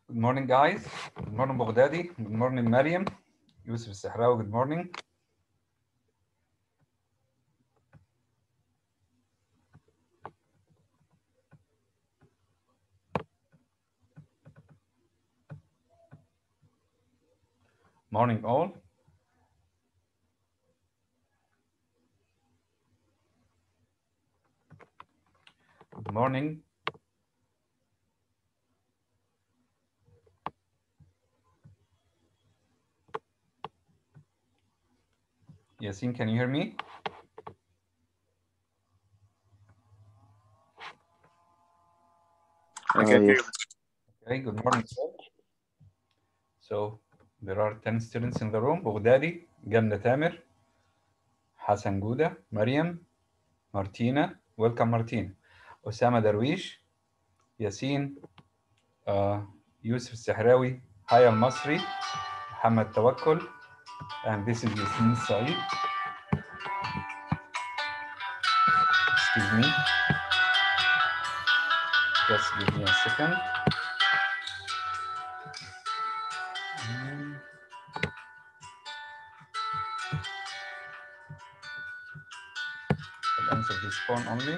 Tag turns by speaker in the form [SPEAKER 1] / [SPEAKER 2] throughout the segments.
[SPEAKER 1] Good morning, guys. Good morning, Baghdadi. Good morning, Mariam. Yusuf Sahrawi, good morning. Morning, all. Good morning. Yasin, can you hear me?
[SPEAKER 2] I can hear you.
[SPEAKER 1] Okay, good morning, sir. So there are 10 students in the room. Baghdadi, Ganna Tamir, Hassan Gouda, Mariam, Martina. Welcome, Martina. Osama Darwish, Yasin, Yusuf Sahrawi, Haya Al-Masri, Muhammad Tawakkul, and this is Yasin Saeed. Excuse me. Just give me a second. I'll answer this phone only.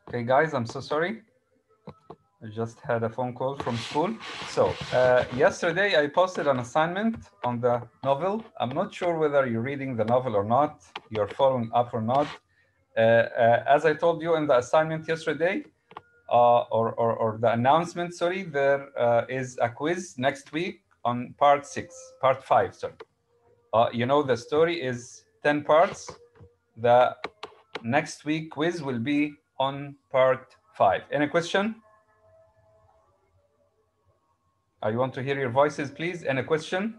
[SPEAKER 1] Okay, guys, I'm so sorry. I just had a phone call from school. So yesterday I posted an assignment on the novel. I'm not sure whether you're reading the novel or not, you're following up or not. As I told you in the assignment yesterday, or the announcement, sorry, there is a quiz next week on part 5, sorry. You know, the story is 10 parts. The next week quiz will be on part 5. Any question? I want to hear your voices, please. Any question?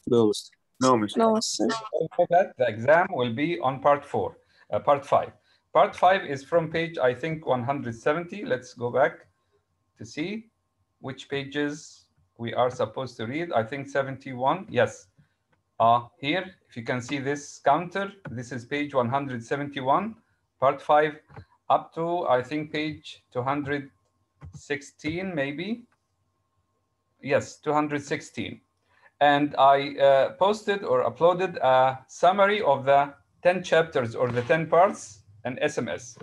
[SPEAKER 2] No, Mr. No, Mr.
[SPEAKER 3] No, sir.
[SPEAKER 1] That the exam will be on part 5. Part 5 is from page, I think, 170. Let's go back to see which pages we are supposed to read. I think 71. Yes. Here, if you can see this counter, this is page 171, part 5, up to, I think, page 216, maybe. Yes, 216. And I posted or uploaded a summary of the 10 chapters or the 10 parts and SMS.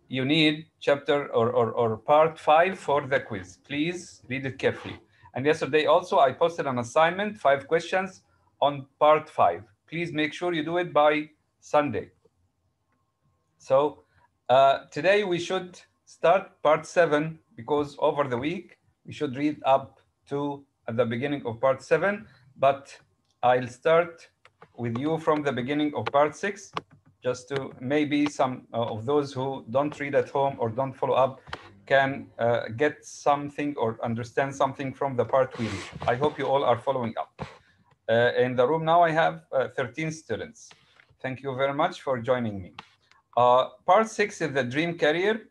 [SPEAKER 1] You need chapter or part 5 for the quiz. Please read it carefully. And yesterday also I posted an assignment, 5 questions on part 5. Please make sure you do it by Sunday. So today we should start part 7 because over the week we should read up to at the beginning of part 7, but I'll start with you from the beginning of part 6 just to maybe some of those who don't read at home or don't follow up can get something or understand something from the part we read. I hope you all are following up. In the room now I have 13 students. Thank you very much for joining me. Part 6 is the dream career,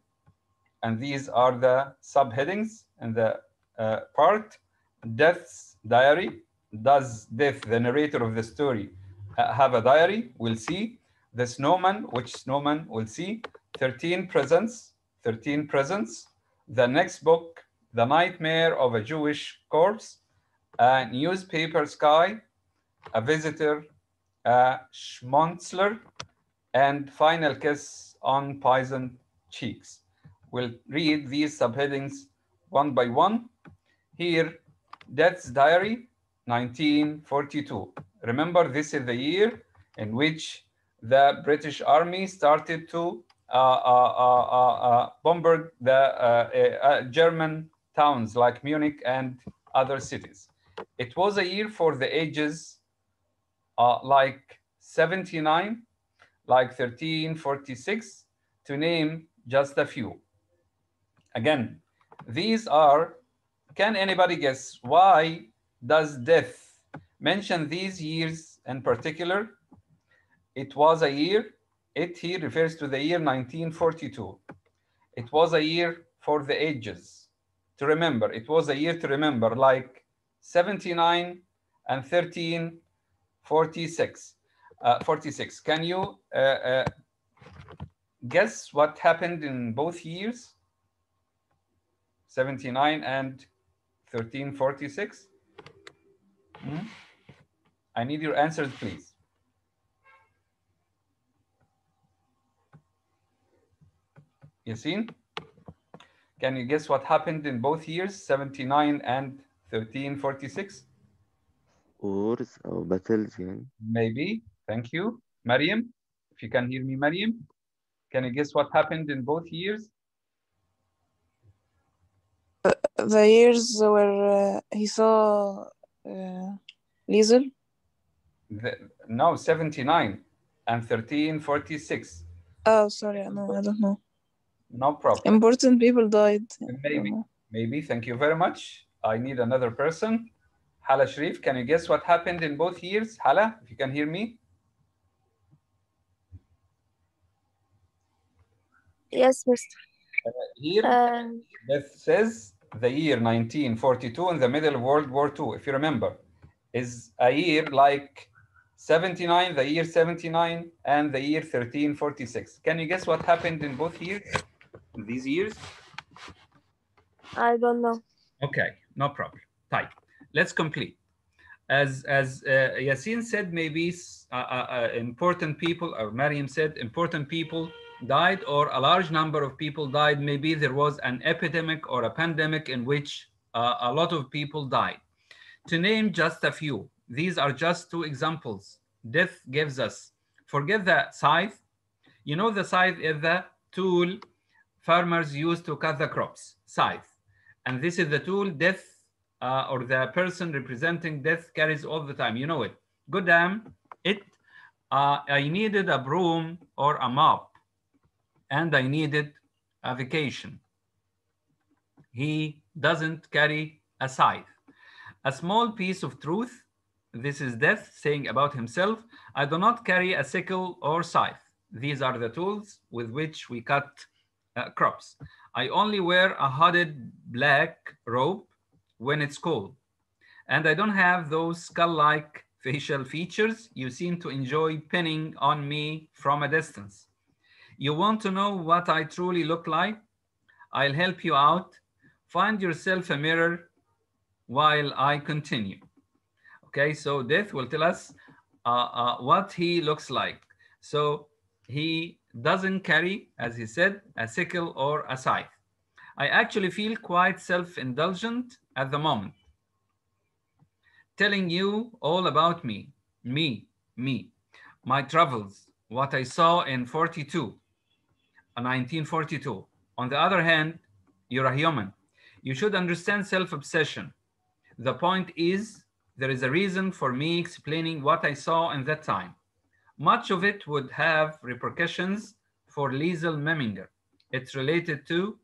[SPEAKER 1] and these are the subheadings in the part. Death's diary. Does Death, the narrator of the story, have a diary? We'll see. The snowman, which snowman? We'll see. 13 presents, 13 presents. The next book, The Nightmare of a Jewish Corpse. A newspaper sky. A visitor. A schmonzler. And final kiss on poison cheeks. We'll read these subheadings one by one. Here, Death's Diary, 1942. Remember, this is the year in which the British Army started to bombard the German towns like Munich and other cities. It was a year for the ages like 79, like 1346, to name just a few. Again, these are, can anybody guess why does Death mention these years in particular? It was a year, it here refers to the year 1942. It was a year for the ages to remember. It was a year to remember, like 79 and 1346. 46. Can you guess what happened in both years? 79 and 1346? I need your answers, please. Yasin, can you guess what happened in both years, 79 and 1346?
[SPEAKER 3] Wars or battles, يعني.
[SPEAKER 1] Maybe. Thank you. Mariam, if you can hear me, Mariam, can you guess what happened in both years?
[SPEAKER 4] The years where he saw Liesel?
[SPEAKER 1] No, 79 and 1346.
[SPEAKER 4] Oh, sorry, no, I don't know.
[SPEAKER 1] No problem.
[SPEAKER 4] Important people died.
[SPEAKER 1] Maybe. Thank you very much. I need another person. Hala Sharif, can you guess what happened in both years? Hala, if you can hear me.
[SPEAKER 5] Yes, Mister.
[SPEAKER 1] Here, Death says the year 1942 in the middle of World War II, if you remember, is a year like 79, the year 79, and the year 1346. Can you guess what happened in both years, in these years?
[SPEAKER 5] I don't know.
[SPEAKER 1] Okay, no problem. Type. Let's complete. As Yasin said, maybe important people, or Mariam said, important people died, or a large number of people died. Maybe there was an epidemic or a pandemic in which a lot of people died. To name just a few, these are just two examples. Death gives us, forget the scythe. You know the scythe is the tool farmers use to cut the crops, scythe. And this is the tool Death or the person representing Death carries all the time. You know it. Good damn it. I needed a broom or a mop, and I needed a vacation. He doesn't carry a scythe. A small piece of truth. This is Death saying about himself, I do not carry a sickle or scythe. These are the tools with which we cut crops. I only wear a hooded black robe when it's cold. And I don't have those skull-like facial features you seem to enjoy pinning on me from a distance. You want to know what I truly look like? I'll help you out. Find yourself a mirror while I continue. Okay, so Death will tell us what he looks like. So he doesn't carry, as he said, a sickle or a scythe. I actually feel quite self-indulgent at the moment, telling you all about me, my travels, what I saw in 1942. On the other hand, you're a human. You should understand self-obsession. The point is, there is a reason for me explaining what I saw in that time. Much of it would have repercussions for Liesel Memminger. It's related to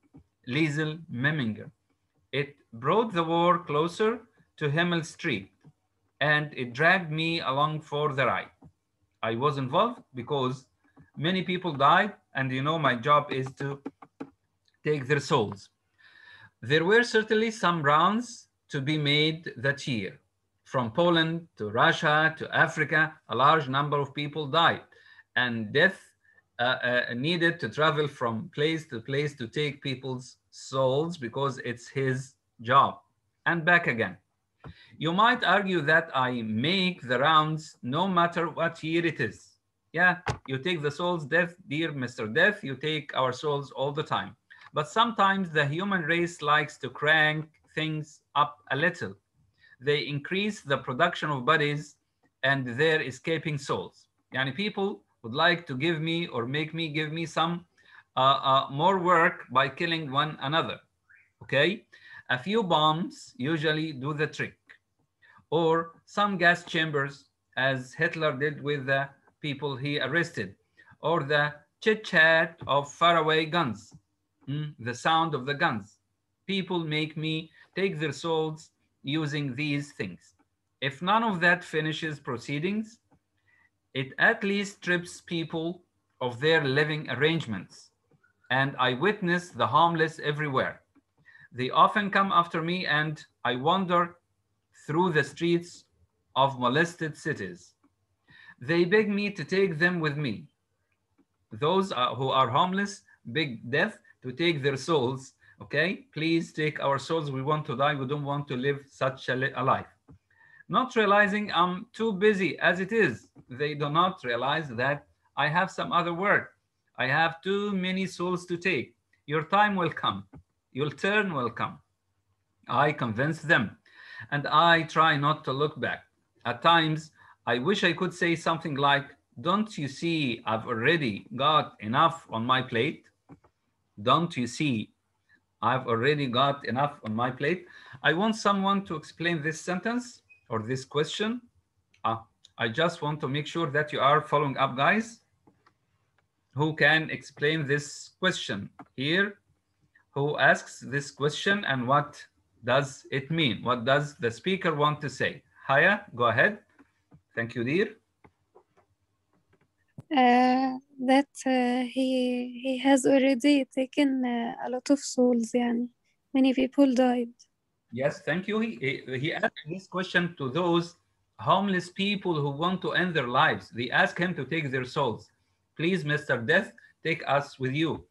[SPEAKER 1] Liesel Memminger. It brought the war closer to Himmel Street, and it dragged me along for the ride. I was involved because many people died, and you know my job is to take their souls. There were certainly some rounds to be made that year. From Poland to Russia to Africa, a large number of people died, and Death needed to travel from place to place to take people's souls because it's his job, and back again. You might argue that I make the rounds no matter what year it is. Yeah, you take the souls, Death, dear Mr. Death, you take our souls all the time. But sometimes the human race likes to crank things up a little. They increase the production of bodies and their escaping souls. Yani people would like to give me or make me give me some more work by killing one another. Okay? A few bombs usually do the trick. Or some gas chambers, as Hitler did with the people he arrested. Or the chit-chat of faraway guns. The sound of the guns. People make me take their souls using these things. If none of that finishes proceedings, it at least strips people of their living arrangements. And I witness the homeless everywhere. They often come after me and I wander through the streets of molested cities. They beg me to take them with me. Those who are homeless beg Death to take their souls. Okay, please take our souls. We want to die. We don't want to live such a life. Not realizing I'm too busy as it is. They do not realize that I have some other work. I have too many souls to take. Your time will come. Your turn will come. I convince them, and I try not to look back. At times, I wish I could say something like, don't you see I've already got enough on my plate? Don't you see I've already got enough on my plate? I want someone to explain this sentence or this question. I just want to make sure that you are following up, guys. Who can explain this question here? Who asks this question and what does it mean? What does the speaker want to say? Haya, go ahead. Thank you, dear.
[SPEAKER 6] That he has already taken a lot of souls, yani. Many people died.
[SPEAKER 1] Yes, thank you. He asked this question to those homeless people who want to end their lives. They ask him to take their souls. Please, Mr. Death, take us with you.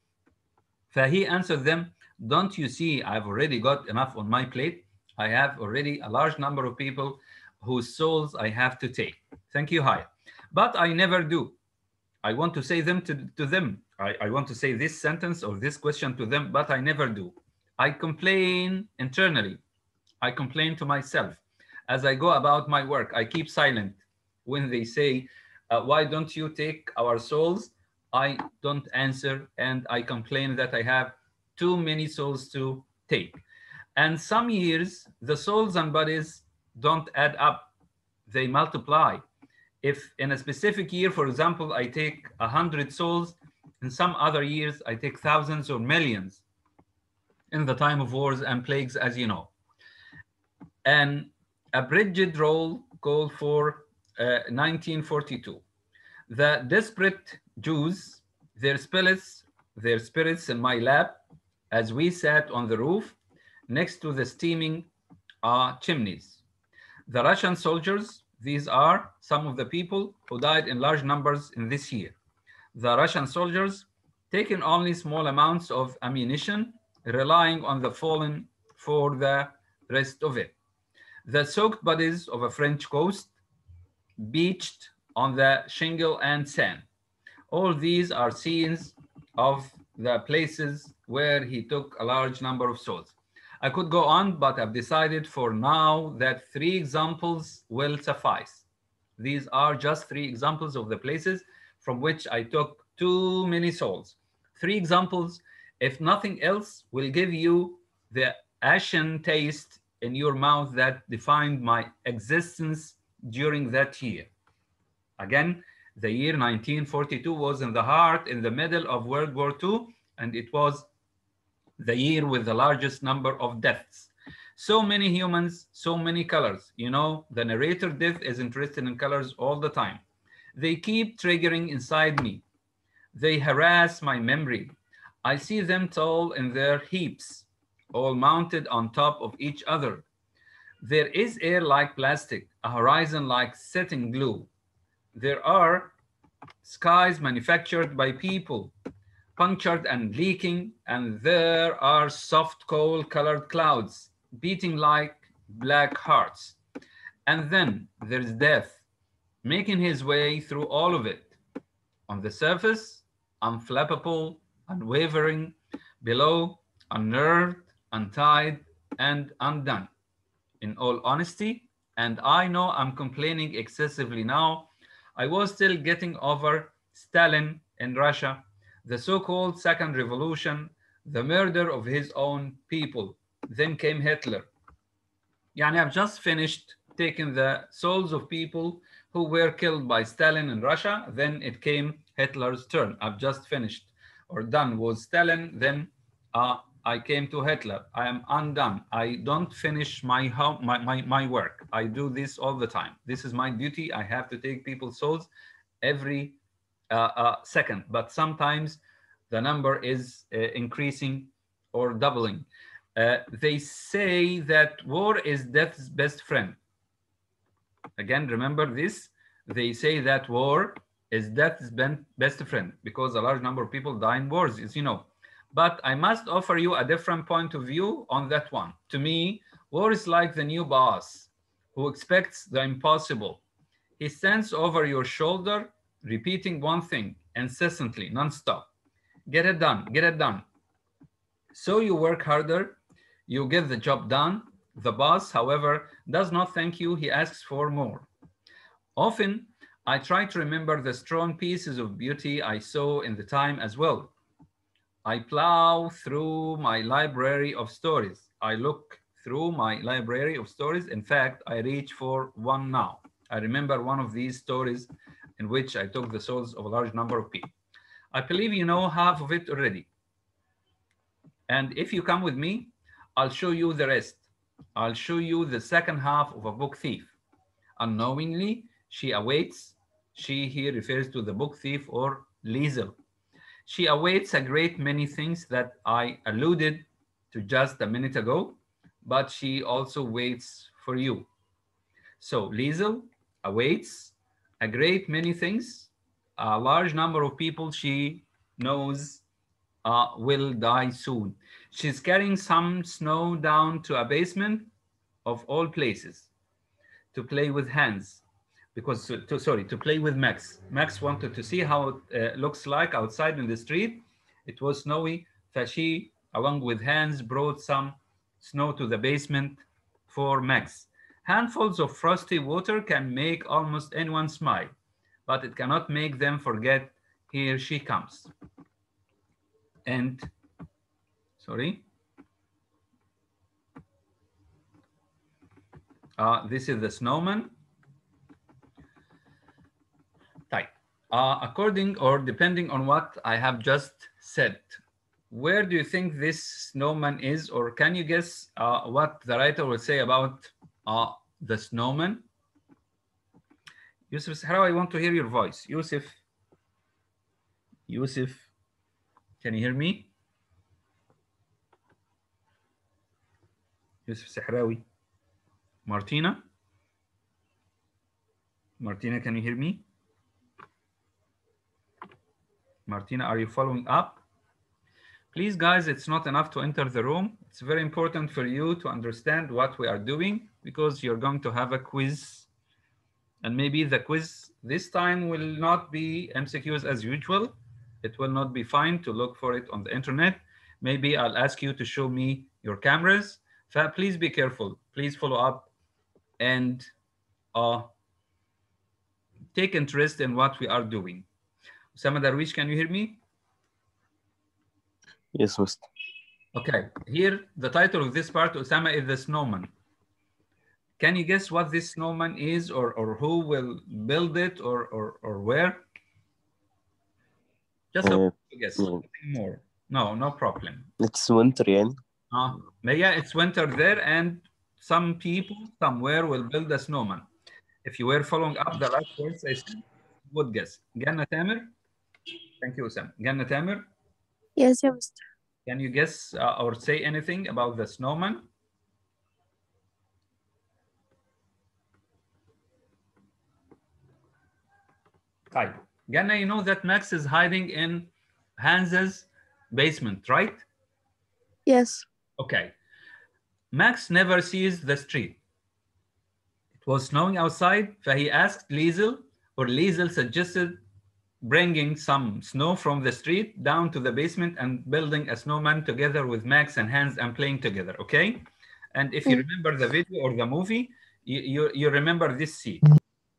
[SPEAKER 1] He answered them, don't you see I've already got enough on my plate? I have already a large number of people whose souls I have to take. Thank you, Haya. But I never do. I want to say them to them. I want to say this sentence or this question to them, but I never do. I complain internally. I complain to myself. As I go about my work, I keep silent. When they say, why don't you take our souls? I don't answer, and I complain that I have too many souls to take. And some years, the souls and bodies don't add up. They multiply. If in a specific year, for example, I take 100 souls, in some other years, I take thousands or millions in the time of wars and plagues, as you know. An abridged roll called for 1942. The desperate Jews, their spirits in my lap, as we sat on the roof next to the steaming chimneys. The Russian soldiers, these are some of the people who died in large numbers in this year. The Russian soldiers taking only small amounts of ammunition, relying on the fallen for the rest of it. The soaked bodies of a French coast, beached on the shingle and sand. All these are scenes of the places where he took a large number of souls. I could go on, but I've decided for now that 3 examples will suffice. These are just 3 examples of the places from which I took too many souls. 3 examples, if nothing else, will give you the ashen taste in your mouth that defined my existence during that year. Again, the year 1942 was in the middle of World War II, and it was the year with the largest number of deaths. So many humans, so many colors. You know, the narrator Div is interested in colors all the time. They keep triggering inside me. They harass my memory. I see them tall in their heaps, all mounted on top of each other. There is air like plastic, a horizon like setting glue. There are skies manufactured by people, punctured and leaking, and there are soft coal-colored clouds beating like black hearts. And then there's death, making his way through all of it. On the surface, unflappable, unwavering, below, unnerved, untied, and undone. In all honesty, and I know I'm complaining excessively now, I was still getting over Stalin in Russia, the so-called Second Revolution, the murder of his own people. Then came Hitler. Yani I've just finished taking the souls of people who were killed by Stalin in Russia. Then it came Hitler's turn. I've just finished or done with Stalin. Then I came to Hitler. I am undone. I don't finish my work. I do this all the time. This is my duty. I have to take people's souls every second. But sometimes the number is increasing or doubling. They say that war is death's best friend. Again, remember this. They say that war is death's best friend because a large number of people die in wars, as you know. But I must offer you a different point of view on that one. To me, war is like the new boss who expects the impossible. He stands over your shoulder, repeating one thing incessantly, nonstop. Get it done, get it done. So you work harder, you get the job done. The boss, however, does not thank you. He asks for more. Often, I try to remember the strong pieces of beauty I saw in the time as well. I plow through my library of stories. I look through my library of stories. In fact, I reach for one now. I remember one of these stories in which I took the souls of a large number of people. I believe you know half of it already. And if you come with me, I'll show you the rest. I'll show you the second half of a book thief. Unknowingly, she awaits. She here refers to the book thief or Liesel. She awaits a great many things that I alluded to just a minute ago, but she also waits for you. So Liesel awaits a great many things. A large number of people she knows will die soon. She's carrying some snow down to a basement of all places to play with hands. Because, to play with Max. Max wanted to see how it looks like outside in the street. It was snowy. She, along with Hans, brought some snow to the basement for Max. Handfuls of frosty water can make almost anyone smile, but it cannot make them forget here she comes. And, this is the snowman. According or depending on what I have just said, where do you think this snowman is? Or can you guess what the writer will say about the snowman? Yusuf Sahrawi, I want to hear your voice. Yusuf, can you hear me? Yusuf Sahrawi. Martina, can you hear me? Martina, are you following up? Please, guys, it's not enough to enter the room. It's very important for you to understand what we are doing. because you're going to have a quiz. And maybe the quiz this time will not be MCQs as usual. It will not be fine to look for it on the internet. Maybe I'll ask you to show me your cameras. Please be careful. Please follow up and take interest in what we are doing. Usama Darwish, can you hear me?
[SPEAKER 2] Yes, Mister.
[SPEAKER 1] Okay, here the title of this part, Usama, is the snowman. Can you guess what this snowman is, or who will build it, or where? Just a guess,
[SPEAKER 2] no.
[SPEAKER 1] nothing more. No problem.
[SPEAKER 2] It's winter, يعني.
[SPEAKER 1] Yeah, it's winter there, and some people somewhere will build a snowman. If you were following up the last words I said, good guess. Ganna Tamer? Thank you, Usama. Ganna Tamer?
[SPEAKER 5] Yes, yeah, Mister.
[SPEAKER 1] Can you guess or say anything about the snowman? Right. Ganna, you know that Max is hiding in Hans's basement, right?
[SPEAKER 5] Yes.
[SPEAKER 1] Okay. Max never sees the street. It was snowing outside, so he asked Liesel, or Liesel suggested bringing some snow from the street down to the basement and building a snowman together with Max and Hans and playing together, okay? And if you remember the video or the movie, you remember this scene.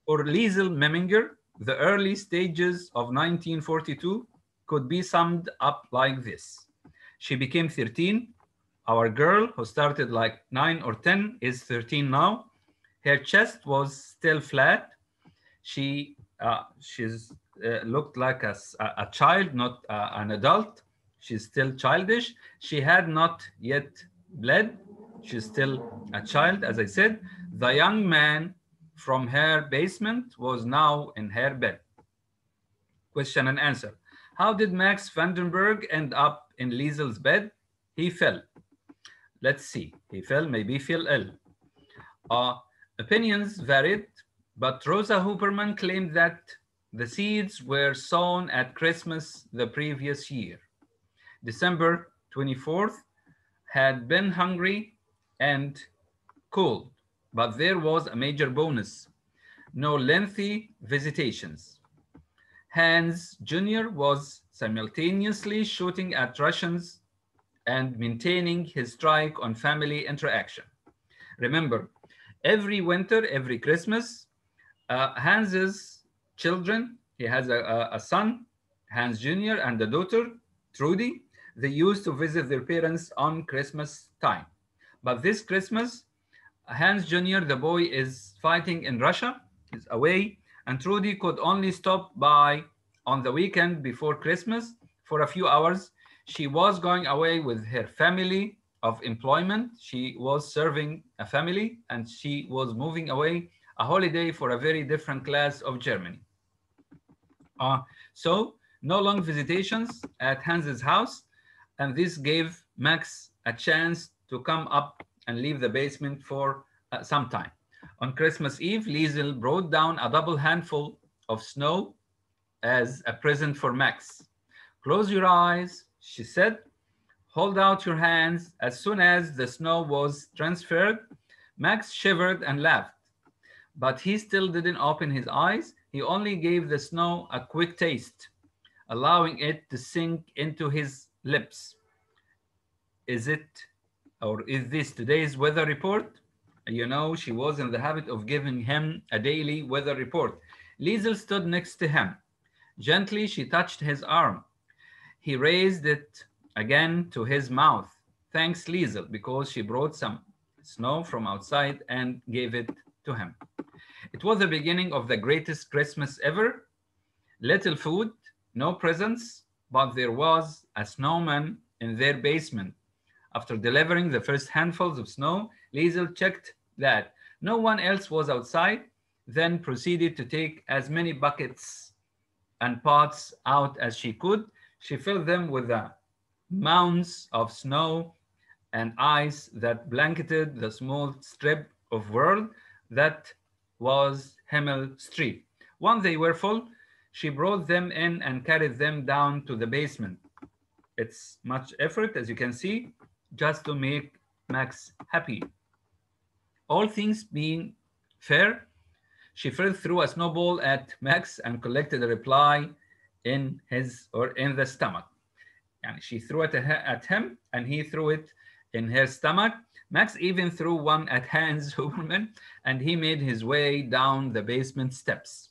[SPEAKER 1] For Liesel Memminger, the early stages of 1942 could be summed up like this. She became 13. Our girl, who started like 9 or 10, is 13 now. Her chest was still flat. She's looked like a child, not an adult. She's still childish. She had not yet bled. She's still a child, as I said. The young man from her basement was now in her bed. Question and answer. How did Max Vandenberg end up in Liesel's bed? He fell. Let's see. He fell, maybe fell ill. Opinions varied, but Rosa Hooperman claimed that the seeds were sown at Christmas the previous year. December 24th had been hungry and cold, but there was a major bonus: no lengthy visitations. Hans Jr. was simultaneously shooting at Russians and maintaining his strike on family interaction. Remember, every winter, every Christmas, Hans's children, he has a son, Hans Jr., and a daughter, Trudy. They used to visit their parents on Christmas time. But this Christmas, Hans Jr., the boy, is fighting in Russia, is away, and Trudy could only stop by on the weekend before Christmas for a few hours. She was going away with her family of employment. She was serving a family, and she was moving away a holiday for a very different class of Germany. So no long visitations at Hans's house, and this gave Max a chance to come up and leave the basement for some time. On Christmas Eve, Liesel brought down a double handful of snow as a present for Max. Close your eyes, she said. Hold out your hands. As soon as the snow was transferred, Max shivered and laughed. But he still didn't open his eyes. He only gave the snow a quick taste, allowing it to sink into his lips. Is this today's weather report? You know, she was in the habit of giving him a daily weather report. Liesel stood next to him. Gently, she touched his arm. He raised it again to his mouth. Thanks, Liesel, because she brought some snow from outside and gave it to him. It was the beginning of the greatest Christmas ever. Little food, no presents, but there was a snowman in their basement. After delivering the first handfuls of snow, Liesel checked that no one else was outside, then proceeded to take as many buckets and pots out as she could. She filled them with the mounds of snow and ice that blanketed the small strip of world that was Himmel Street. Once they were full, she brought them in and carried them down to the basement. It's much effort, as you can see, just to make Max happy. All things being fair, she fell through a snowball at Max and collected a reply in the stomach. And she threw it at him and he threw it in her stomach. Max even threw one at Hans Huberman and he made his way down the basement steps.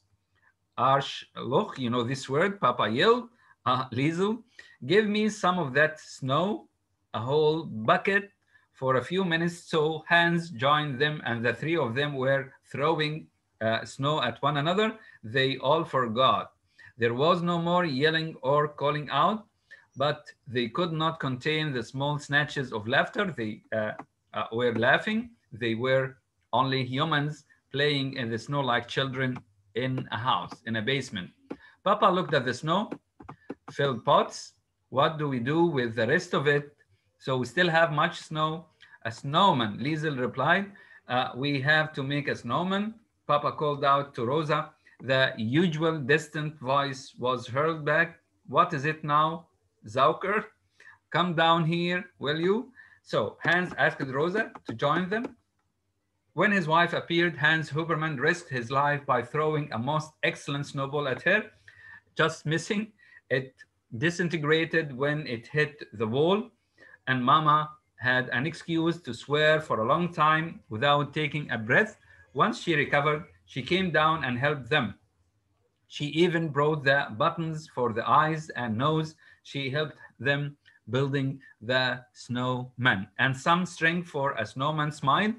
[SPEAKER 1] Arschloch, you know this word, Papa yelled. Liesel, give me some of that snow, a whole bucket, for a few minutes. So Hans joined them and the three of them were throwing snow at one another. They all forgot. There was no more yelling or calling out, but they could not contain the small snatches of laughter. They were laughing. They were only humans playing in the snow like children in a house, in a basement. Papa looked at the snow, filled pots. What do we do with the rest of it? So we still have much snow. A snowman, Liesel replied. We have to make a snowman. Papa called out to Rosa. The usual distant voice was hurled back. What is it now, Zauker? Come down here, will you? So Hans asked Rosa to join them. When his wife appeared, Hans Huberman risked his life by throwing a most excellent snowball at her, just missing. It disintegrated when it hit the wall, and Mama had an excuse to swear for a long time without taking a breath. Once she recovered, she came down and helped them. She even brought the buttons for the eyes and nose. She helped them building the snowman and some string for a snowman's smile.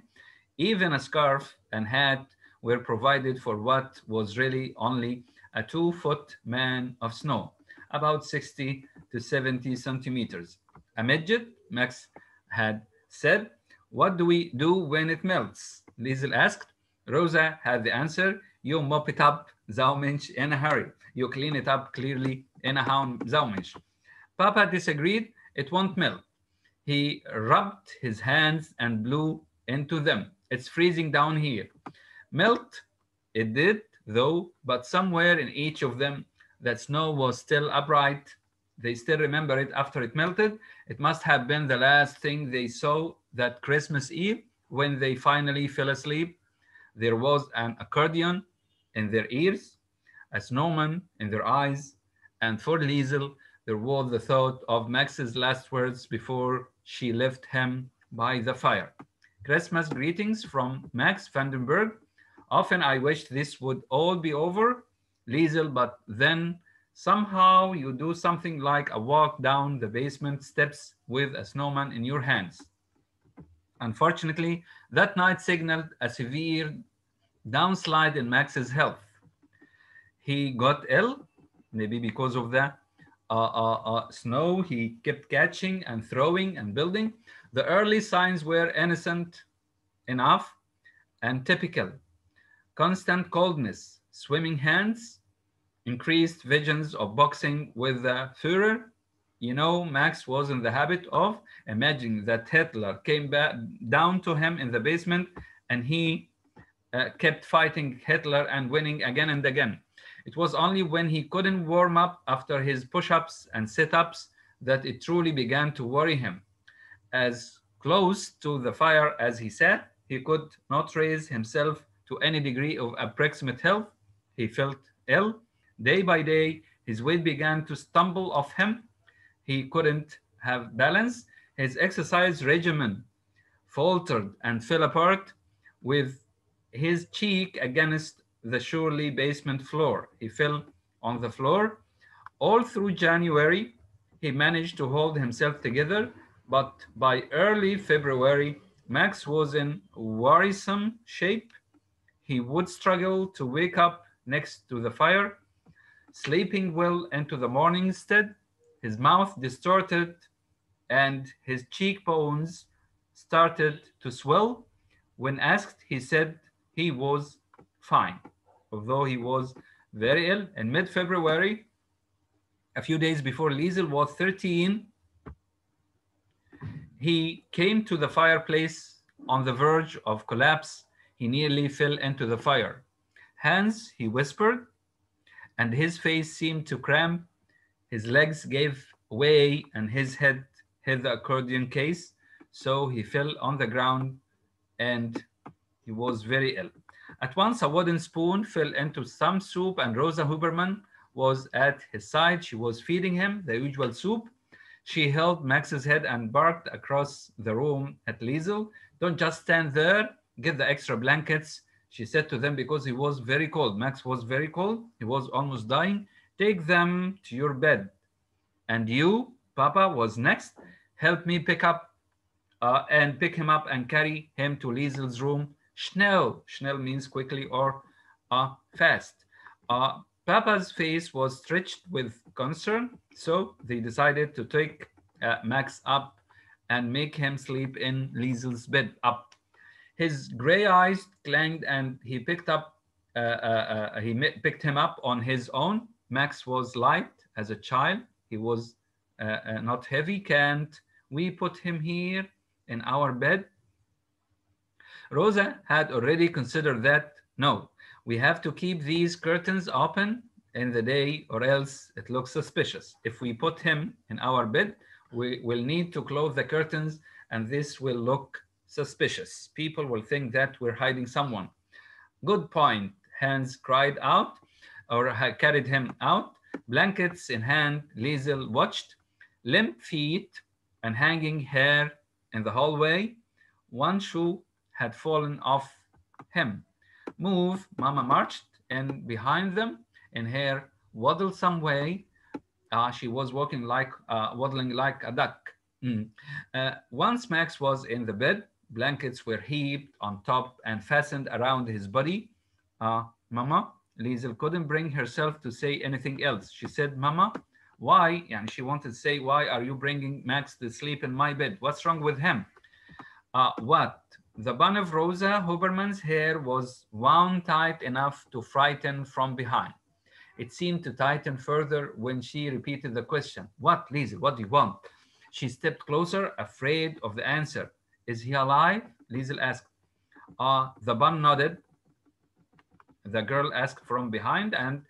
[SPEAKER 1] Even a scarf and hat were provided for what was really only a 2-foot man of snow, about 60 to 70 centimeters. A midget, Max had said. What do we do when it melts? Liesel asked. Rosa had the answer. You mop it up, Zaumensch, in a hurry. You clean it up clearly in a Zaumensch. Papa disagreed. It won't melt. He rubbed his hands and blew into them. It's freezing down here. Melt? It did, though, but somewhere in each of them, that snow was still upright. They still remember it after it melted. It must have been the last thing they saw that Christmas Eve when they finally fell asleep. There was an accordion in their ears, a snowman in their eyes, and for Liesel, there was the thought of Max's last words before she left him by the fire. Christmas greetings from Max Vandenberg. Often I wished this would all be over, Liesel, but then somehow you do something like a walk down the basement steps with a snowman in your hands. Unfortunately, that night signaled a severe downslide in Max's health. He got ill, maybe because of the snow he kept catching and throwing and building. The early signs were innocent enough and typical. Constant coldness, swimming hands, increased visions of boxing with the Führer. You know, Max was in the habit of imagining that Hitler came back down to him in the basement and he kept fighting Hitler and winning again and again. It was only when he couldn't warm up after his push-ups and sit-ups that it truly began to worry him. As close to the fire as he sat, he could not raise himself to any degree of approximate health. He felt ill. Day by day, his weight began to stumble off him. He couldn't have balance. His exercise regimen faltered and fell apart with his cheek against the surely basement floor. He fell on the floor. All through January, he managed to hold himself together, but by early February, Max was in worrisome shape. He would struggle to wake up next to the fire, sleeping well into the morning instead. His mouth distorted and his cheekbones started to swell. When asked, he said he was fine, although he was very ill. In mid-February, a few days before Liesel was 13, he came to the fireplace on the verge of collapse. He nearly fell into the fire. Hans, he whispered, and his face seemed to cramp. His legs gave way and his head hit the accordion case, so he fell on the ground and He was very ill. At once, a wooden spoon fell into some soup, and Rosa Huberman was at his side. She was feeding him the usual soup. She held Max's head and barked across the room at Liesel. "Don't just stand there. Get the extra blankets," she said to them, because he was very cold. Max was very cold. He was almost dying. "Take them to your bed. And you," Papa was next, "help me pick him up and carry him to Liesel's room. Schnell." Schnell means quickly or fast. Papa's face was stretched with concern, so they decided to take Max up and make him sleep in Liesel's bed up. His gray eyes clanged, and he picked him up on his own. Max was light as a child. He was not heavy. "Can't we put him here in our bed?" Rosa had already considered that. "No, we have to keep these curtains open in the day, or else it looks suspicious. If we put him in our bed, we will need to close the curtains, and this will look suspicious. People will think that we're hiding someone." "Good point," Hans cried out, or carried him out. Blankets in hand, Liesel watched. Limp feet and hanging hair in the hallway. One shoe had fallen off him. "Move," Mama marched in behind them in her waddlesome way. She was waddling like a duck. Once Max was in the bed, blankets were heaped on top and fastened around his body. "Mama," Liesel couldn't bring herself to say anything else. She said, "Mama, why?" And she wanted to say, "Why are you bringing Max to sleep in my bed? What's wrong with him?" What? The bun of Rosa Huberman's hair was wound tight enough to frighten from behind. It seemed to tighten further when she repeated the question. "What, Liesel? What do you want?" She stepped closer, afraid of the answer. "Is he alive?" Liesel asked. The bun nodded. The girl asked from behind, and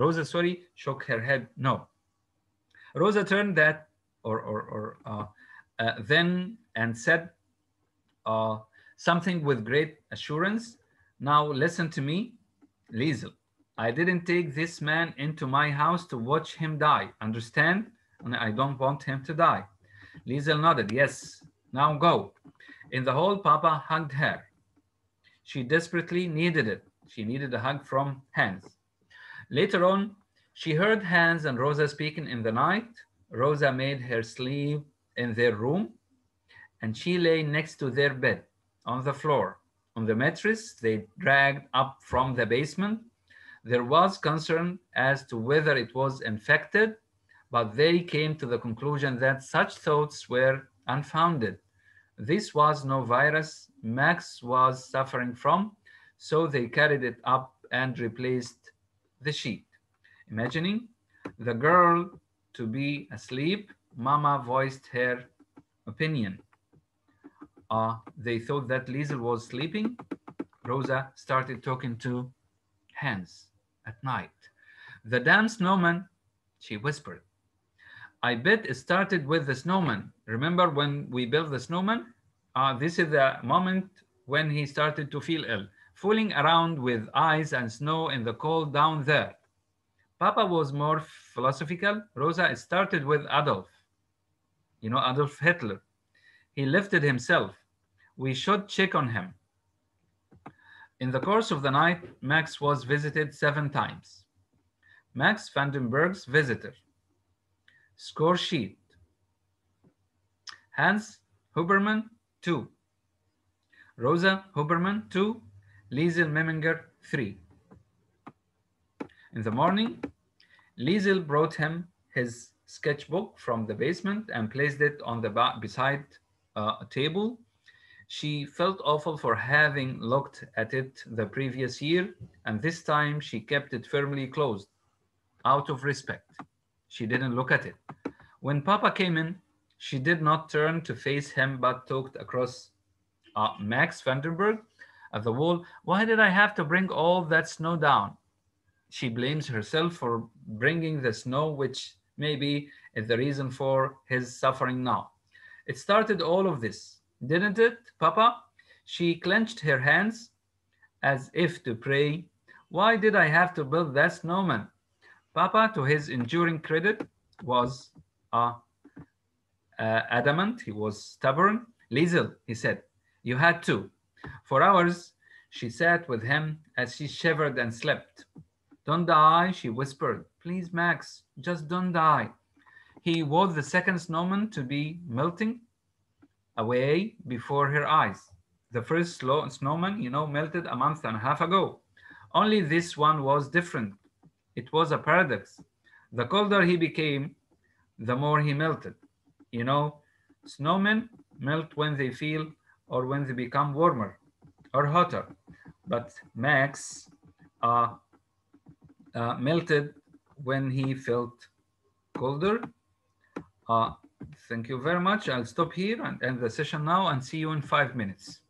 [SPEAKER 1] Rosa shook her head no. Rosa turned then and said something with great assurance. "Now listen to me, Liesel. I didn't take this man into my house to watch him die. Understand? And I don't want him to die." Liesel nodded. "Yes. Now go." In the hall, Papa hugged her. She desperately needed it. She needed a hug from Hans. Later on, she heard Hans and Rosa speaking in the night. Rosa made her sleep in their room, and she lay next to their bed on the floor. On the mattress they dragged up from the basement. There was concern as to whether it was infected, but they came to the conclusion that such thoughts were unfounded. This was no virus Max was suffering from, so they carried it up and replaced the sheet. Imagining the girl to be asleep, Mama voiced her opinion. They thought that Liesel was sleeping. Rosa started talking to Hans at night. "The damn snowman," she whispered. "I bet it started with the snowman. Remember when we built the snowman? This is the moment when he started to feel ill, fooling around with ice and snow in the cold down there." Papa was more philosophical. "Rosa, it started with Adolf. You know, Adolf Hitler. He lifted himself. We should check on him." In the course of the night, Max was visited 7 times. Max Vandenberg's visitor. Score sheet. Hans Huberman, 2. Rosa Huberman, 2. Liesel Meminger, 3. In the morning, Liesel brought him his sketchbook from the basement and placed it on the beside a table. She felt awful for having looked at it the previous year, and this time she kept it firmly closed, out of respect. She didn't look at it. When Papa came in, she did not turn to face him, but talked across Max Vandenberg at the wall. "Why did I have to bring all that snow down?" She blames herself for bringing the snow, which maybe is the reason for his suffering now. "It started all of this. Didn't it, Papa? She clenched her hands as if to pray. Why did I have to build that snowman? Papa, to his enduring credit, was adamant. He was stubborn. Liesel, he said, you had to. For hours, she sat with him as she shivered and slept. Don't die, she whispered. Please, Max, just don't die. He was the second snowman to be melting away before her eyes. The first snowman, melted a month and a half ago. Only this one was different. It was a paradox. The colder he became, the more he melted. Snowmen melt when they feel or when they become warmer or hotter. But Max melted when he felt colder. Thank you very much. I'll stop here and end the session now and see you in 5 minutes.